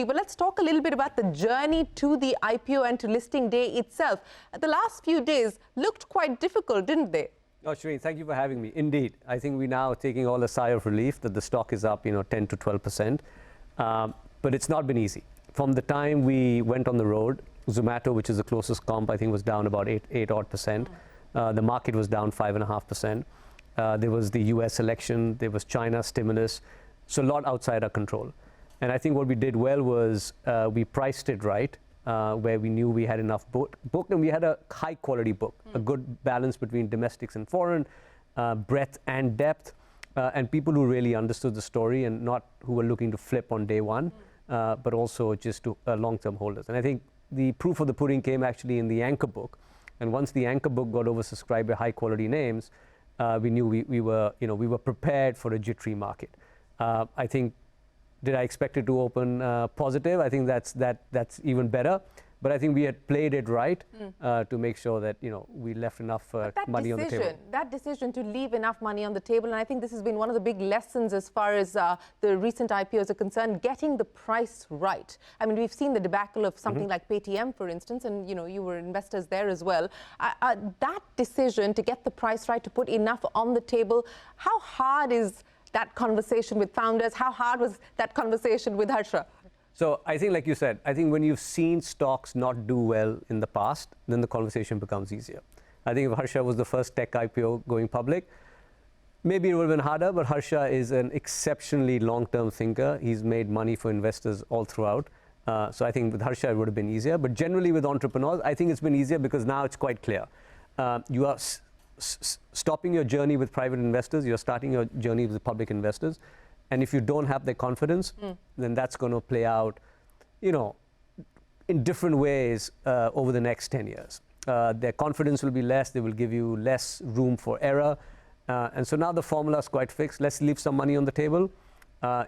But let's talk a little bit about the journey to the IPO and to listing day itself. The last few days looked quite difficult, didn't they? Oh, Shreen, thank you for having me. Indeed, I think we're now taking all a sigh of relief that the stock is up, 10 to 12%. But it's not been easy. From the time we went on the road, Zomato, which is the closest comp, I think was down about 8 odd percent. The market was down 5.5%. There was the US election, there was China stimulus, so a lot outside our control. And I think what we did well was we priced it right, where we knew we had enough book and we had a high quality book, a good balance between domestics and foreign, breadth and depth, and people who really understood the story and not who were looking to flip on day one, but also just to long-term holders. And I think the proof of the pudding came actually in the anchor book. And once the anchor book got oversubscribed by high quality names, we knew we were prepared for a jittery market. I think, did I expect it to open positive? I think that's even better. But I think we had played it right to make sure that we left enough money on the table. That decision to leave enough money on the table, and I think this has been one of the big lessons as far as the recent IPOs are concerned, getting the price right. I mean, we've seen the debacle of something like Paytm, for instance, and you were investors there as well. That decision to get the price right, to put enough on the table, how hard is that conversation with founders? How hard was that conversation with Harsha? So I think, like you said, I think when you've seen stocks not do well in the past, then the conversation becomes easier. I think if Harsha was the first tech IPO going public, maybe it would have been harder, but Harsha is an exceptionally long-term thinker. He's made money for investors all throughout. So I think with Harsha, it would have been easier. But generally with entrepreneurs, I think it's been easier because now it's quite clear. You are stopping your journey with private investors. You're starting your journey with public investors. And if you don't have their confidence, then that's going to play out, in different ways over the next 10 years. Their confidence will be less. They will give you less room for error. And so now the formula is quite fixed. Let's leave some money on the table.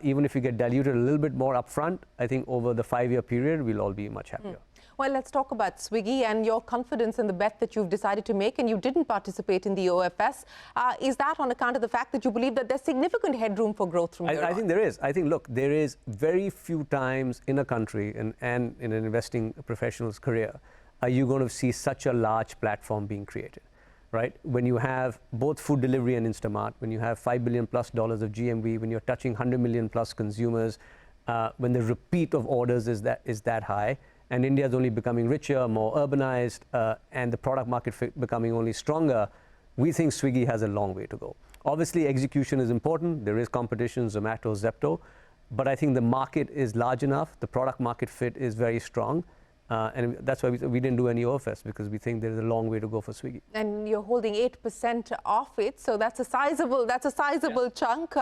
Even if you get diluted a little bit more upfront, I think over the 5-year period, we'll all be much happier. Well, let's talk about Swiggy and your confidence in the bet that you've decided to make, and you didn't participate in the OFS. Is that on account of the fact that you believe that there's significant headroom for growth from here on? I think there is. I think, look, there is very few times in a country and in an investing professional's career are you going to see such a large platform being created, right? When you have both food delivery and Instamart, when you have $5 billion+ of GMV, when you're touching 100 million+ consumers, when the repeat of orders is that high, and India is only becoming richer, more urbanized, and the product market fit becoming only stronger, we think Swiggy has a long way to go. Obviously, execution is important. There is competition, Zomato, Zepto, but I think the market is large enough. The product market fit is very strong. And that's why we didn't do any OFS, because we think there's a long way to go for Swiggy. And you're holding 8% off it, so that's a sizable chunk.